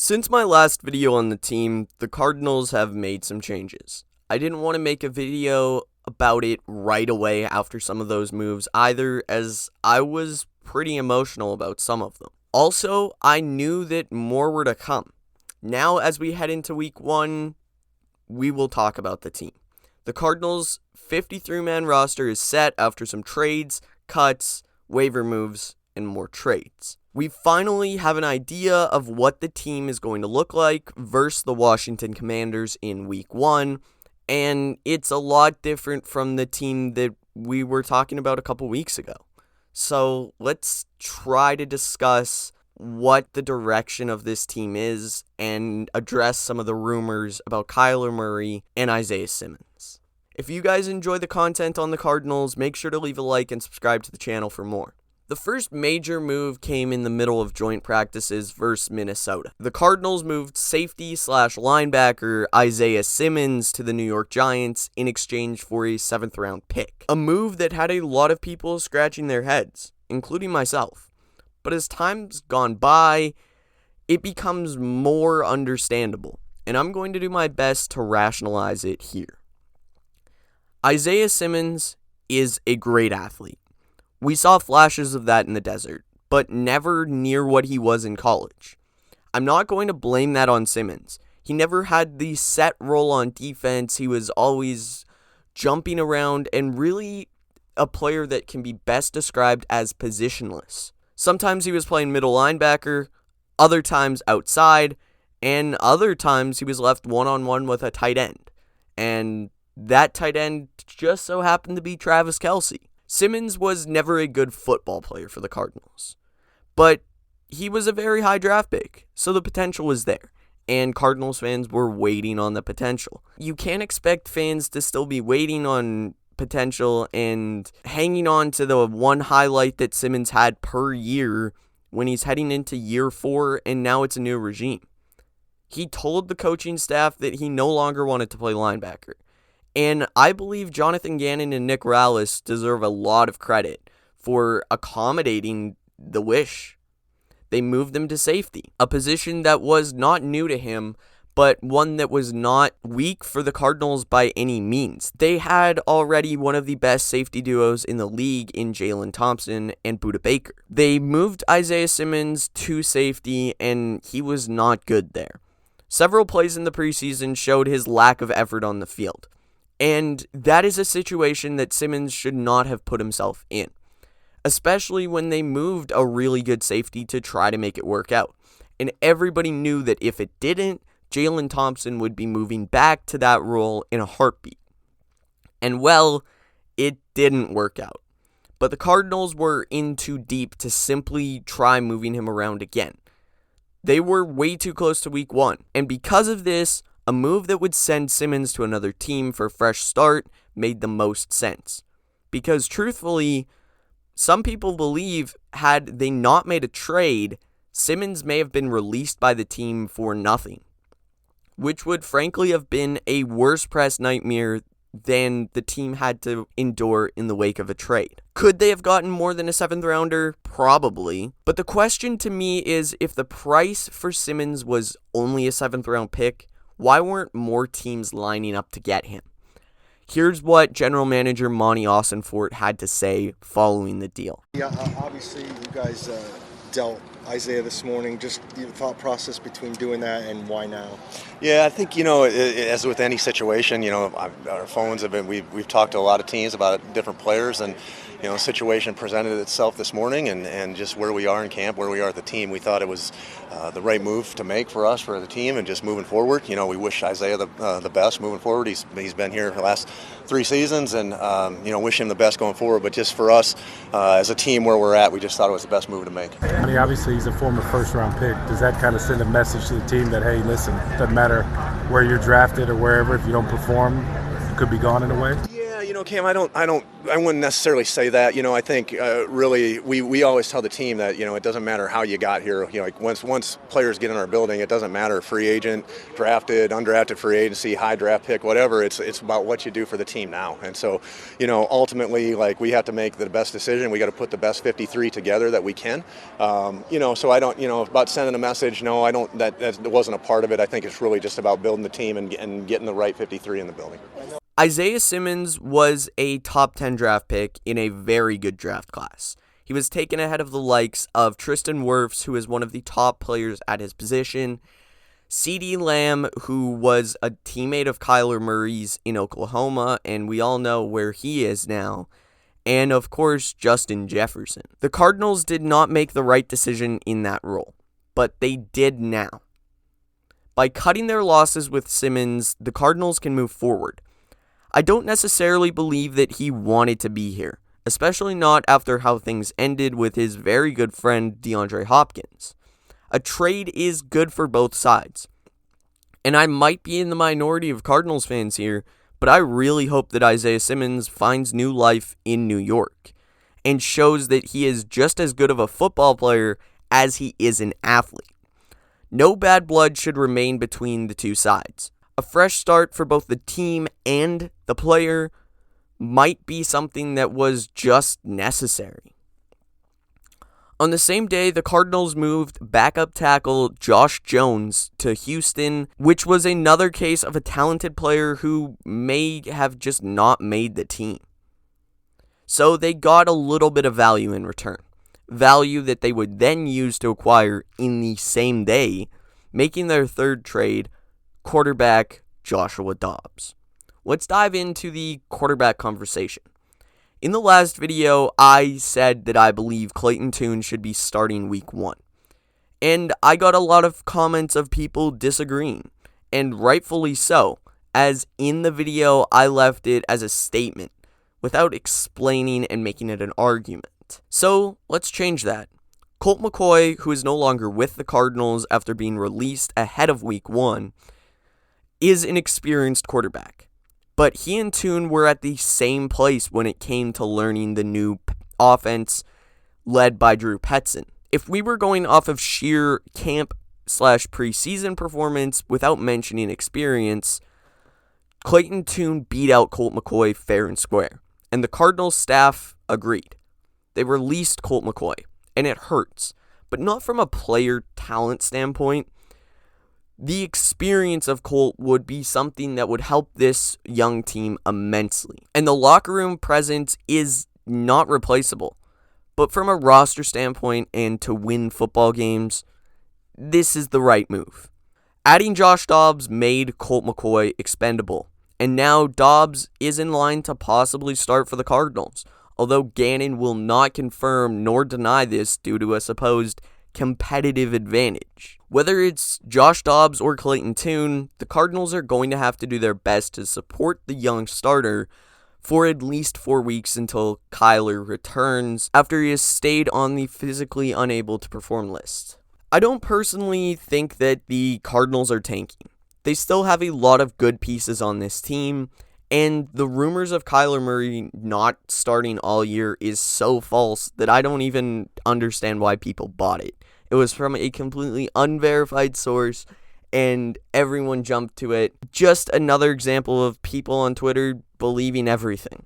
Since my last video on the team, the Cardinals have made some changes. I didn't want to make a video about it right away after some of those moves either, as I was pretty emotional about some of them. Also, I knew that more were to come. Now, as we head into week 1, we will talk about the team. The Cardinals' 53-man roster is set after some trades, cuts, waiver moves, and more trades. We finally have an idea of what the team is going to look like versus the Washington Commanders in week 1, and it's a lot different from the team that we were talking about a couple weeks ago. So let's try to discuss what the direction of this team is and address some of the rumors about Kyler Murray and Isaiah Simmons. If you guys enjoy the content on the Cardinals, make sure to leave a like and subscribe to the channel for more. The first major move came in the middle of joint practices versus Minnesota. The Cardinals moved safety/linebacker Isaiah Simmons to the New York Giants in exchange for a 7th round pick. A move that had a lot of people scratching their heads, including myself. But as time's gone by, it becomes more understandable, and I'm going to do my best to rationalize it here. Isaiah Simmons is a great athlete. We saw flashes of that in the desert, but never near what he was in college. I'm not going to blame that on Simmons. He never had the set role on defense. He was always jumping around and really a player that can be best described as positionless. Sometimes he was playing middle linebacker, other times outside, and other times he was left one-on-one with a tight end. And that tight end just so happened to be Travis Kelce. Simmons was never a good football player for the Cardinals, but he was a very high draft pick, so the potential was there, and Cardinals fans were waiting on the potential. You can't expect fans to still be waiting on potential and hanging on to the one highlight that Simmons had per year when he's heading into year 4 and now it's a new regime. He told the coaching staff that he no longer wanted to play linebacker. And I believe Jonathan Gannon and Nick Rallis deserve a lot of credit for accommodating the wish. They moved him to safety, a position that was not new to him, but one that was not weak for the Cardinals by any means. They had already one of the best safety duos in the league in Jalen Thompson and Budda Baker. They moved Isaiah Simmons to safety, and he was not good there. Several plays in the preseason showed his lack of effort on the field. And that is a situation that Simmons should not have put himself in, especially when they moved a really good safety to try to make it work out. And everybody knew that if it didn't, Jalen Thompson would be moving back to that role in a heartbeat. And well, it didn't work out. But the Cardinals were in too deep to simply try moving him around again. They were way too close to week 1. And because of this, a move that would send Simmons to another team for a fresh start made the most sense. Because truthfully, some people believe had they not made a trade, Simmons may have been released by the team for nothing, which would frankly have been a worse press nightmare than the team had to endure in the wake of a trade. Could they have gotten more than a 7th rounder? Probably. But the question to me is, if the price for Simmons was only a 7th round pick, why weren't more teams lining up to get him? Here's what general manager Monty Ossenfort had to say following the deal. Yeah, obviously you guys dealt Isaiah this morning. Just the thought process between doing that and why now? Yeah, I think, as with any situation, our phones have been, we've talked to a lot of teams about different players, and, a situation presented itself this morning, and just where we are in camp, where we are at the team, we thought it was the right move to make for us, for the team, and just moving forward. We wish Isaiah the best moving forward. He's been here for the last 3 seasons, and, wish him the best going forward. But just for us, as a team where we're at, we just thought it was the best move to make. I mean, obviously he's a former first-round pick. Does that kind of send a message to the team that, hey, listen, it doesn't matter where you're drafted or wherever, if you don't perform, you could be gone in a way? Yeah, Cam, I wouldn't necessarily say that. I think really we always tell the team that it doesn't matter how you got here. Like once players get in our building, it doesn't matter free agent, drafted, undrafted free agency, high draft pick, whatever. It's about what you do for the team now. And so, ultimately, like we have to make the best decision. We got to put the best 53 together that we can. So I don't, about sending a message. No, I don't. That wasn't a part of it. I think it's really just about building the team and getting the right 53 in the building. Isaiah Simmons was a top 10 draft pick in a very good draft class. He was taken ahead of the likes of Tristan Wirfs, who is one of the top players at his position, CeeDee Lamb, who was a teammate of Kyler Murray's in Oklahoma, and we all know where he is now, and of course, Justin Jefferson. The Cardinals did not make the right decision in that role, but they did now. By cutting their losses with Simmons, the Cardinals can move forward. I don't necessarily believe that he wanted to be here, especially not after how things ended with his very good friend DeAndre Hopkins. A trade is good for both sides. And I might be in the minority of Cardinals fans here, but I really hope that Isaiah Simmons finds new life in New York and shows that he is just as good of a football player as he is an athlete. No bad blood should remain between the two sides. A fresh start for both the team and the player might be something that was just necessary. On the same day, the Cardinals moved backup tackle Josh Jones to Houston, which was another case of a talented player who may have just not made the team. So they got a little bit of value in return. Value that they would then use to acquire in the same day, making their third trade quarterback Joshua Dobbs. Let's dive into the quarterback conversation. In the last video, I said that I believe Clayton Tune should be starting week 1. And I got a lot of comments of people disagreeing, and rightfully so, as in the video I left it as a statement, without explaining and making it an argument. So, let's change that. Colt McCoy, who is no longer with the Cardinals after being released ahead of week 1, is an experienced quarterback. But he and Tune were at the same place when it came to learning the new offense led by Drew Petzing. If we were going off of sheer camp/preseason performance without mentioning experience, Clayton Tune beat out Colt McCoy fair and square. And the Cardinals staff agreed. They released Colt McCoy, and it hurts. But not from a player talent standpoint. The experience of Colt would be something that would help this young team immensely. And the locker room presence is not replaceable. But from a roster standpoint and to win football games, this is the right move. Adding Josh Dobbs made Colt McCoy expendable. And now Dobbs is in line to possibly start for the Cardinals. Although Gannon will not confirm nor deny this due to a supposed competitive advantage. Whether it's Josh Dobbs or Clayton Tune, the Cardinals are going to have to do their best to support the young starter for at least 4 weeks until Kyler returns after he has stayed on the physically unable to perform list. I don't personally think that the Cardinals are tanking. They still have a lot of good pieces on this team, and the rumors of Kyler Murray not starting all year is so false that I don't even understand why people bought it. It was from a completely unverified source, and everyone jumped to it. Just another example of people on Twitter believing everything.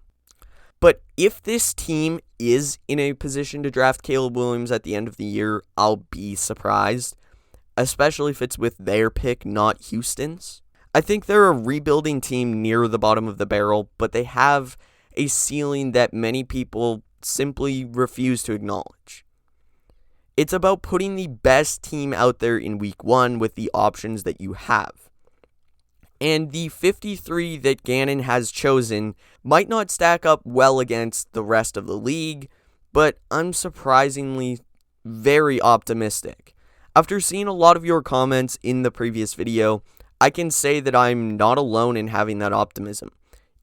But if this team is in a position to draft Caleb Williams at the end of the year, I'll be surprised, especially if it's with their pick, not Houston's. I think they're a rebuilding team near the bottom of the barrel, but they have a ceiling that many people simply refuse to acknowledge. It's about putting the best team out there in week 1 with the options that you have. And the 53 that Gannon has chosen might not stack up well against the rest of the league, but I'm surprisingly very optimistic. After seeing a lot of your comments in the previous video, I can say that I'm not alone in having that optimism,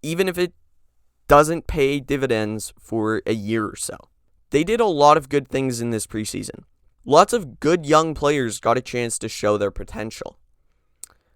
even if it doesn't pay dividends for a year or so. They did a lot of good things in this preseason. Lots of good young players got a chance to show their potential.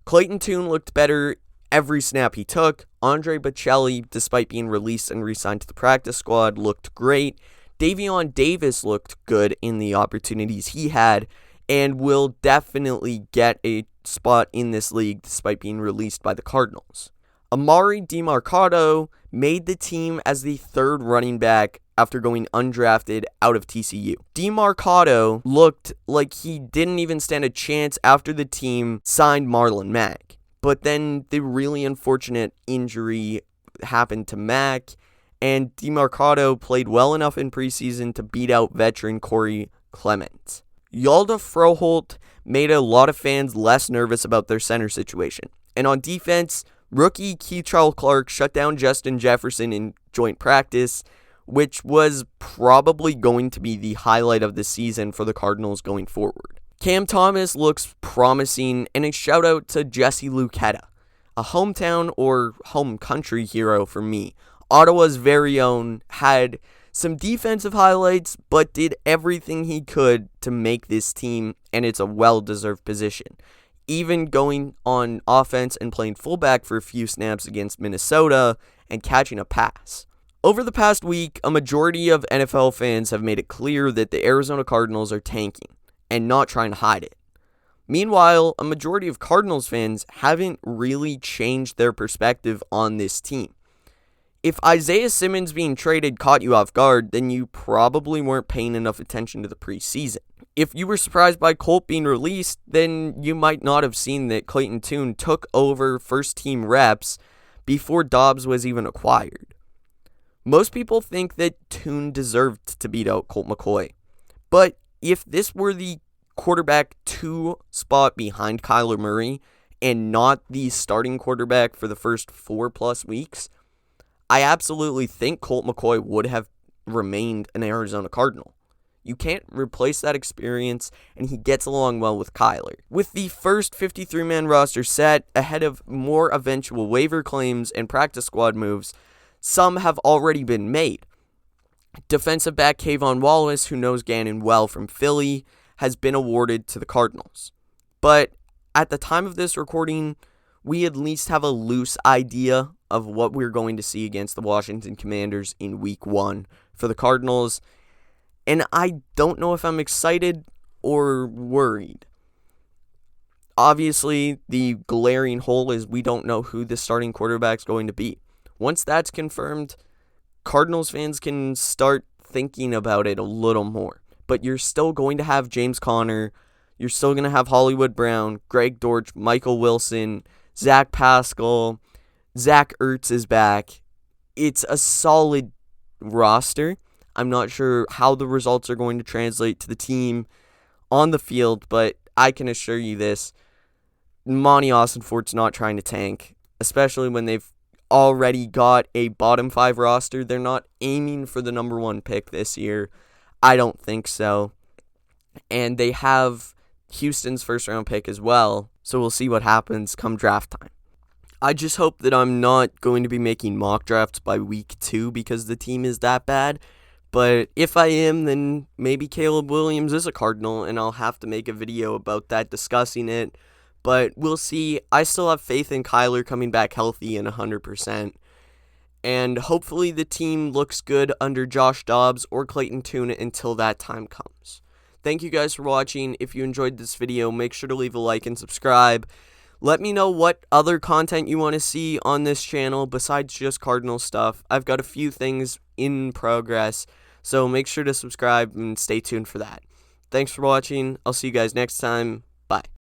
Clayton Tune looked better every snap he took. Andre Bocelli, despite being released and re-signed to the practice squad, looked great. Davion Davis looked good in the opportunities he had and will definitely get a spot in this league despite being released by the Cardinals. Amari DeMarcado made the team as the third running back after going undrafted out of TCU. DeMarcado looked like he didn't even stand a chance after the team signed Marlon Mack. But then the really unfortunate injury happened to Mack, and DeMarcado played well enough in preseason to beat out veteran Corey Clement. Yalda Froholt made a lot of fans less nervous about their center situation. And on defense, rookie Keitrell Clark shut down Justin Jefferson in joint practice, which was probably going to be the highlight of the season for the Cardinals going forward. Cam Thomas looks promising, and a shout out to Jesse Luketa, a hometown or home country hero for me. Ottawa's very own, had some defensive highlights, but did everything he could to make this team, and it's a well-deserved position. Even going on offense and playing fullback for a few snaps against Minnesota and catching a pass. Over the past week, a majority of NFL fans have made it clear that the Arizona Cardinals are tanking and not trying to hide it. Meanwhile, a majority of Cardinals fans haven't really changed their perspective on this team. If Isaiah Simmons being traded caught you off guard, then you probably weren't paying enough attention to the preseason. If you were surprised by Colt being released, then you might not have seen that Clayton Tune took over first-team reps before Dobbs was even acquired. Most people think that Tune deserved to beat out Colt McCoy. But if this were the quarterback 2 spot behind Kyler Murray and not the starting quarterback for the first 4+ weeks, I absolutely think Colt McCoy would have remained an Arizona Cardinal. You can't replace that experience, and he gets along well with Kyler. With the first 53-man roster set, ahead of more eventual waiver claims and practice squad moves, some have already been made. Defensive back Kayvon Wallace, who knows Gannon well from Philly, has been awarded to the Cardinals. But at the time of this recording, we at least have a loose idea of what we're going to see against the Washington Commanders in Week 1 for the Cardinals. And I don't know if I'm excited or worried. Obviously, the glaring hole is we don't know who the starting quarterback's going to be. Once that's confirmed, Cardinals fans can start thinking about it a little more. But you're still going to have James Conner. You're still going to have Hollywood Brown, Greg Dortch, Michael Wilson, Zach Pascal, Zach Ertz is back. It's a solid roster. I'm not sure how the results are going to translate to the team on the field, but I can assure you this. Monty Austinfort's not trying to tank, especially when they've already got a bottom 5 roster. They're not aiming for the number 1 pick this year. I don't think so. And they have Houston's first round pick as well, so we'll see what happens come draft time. I just hope that I'm not going to be making mock drafts by week 2 because the team is that bad. But if I am, then maybe Caleb Williams is a Cardinal, and I'll have to make a video about that discussing it. But we'll see. I still have faith in Kyler coming back healthy and 100%. And hopefully the team looks good under Josh Dobbs or Clayton Tune until that time comes. Thank you guys for watching. If you enjoyed this video, make sure to leave a like and subscribe. Let me know what other content you want to see on this channel besides just Cardinal stuff. I've got a few things in progress, so make sure to subscribe and stay tuned for that. Thanks for watching. I'll see you guys next time. Bye.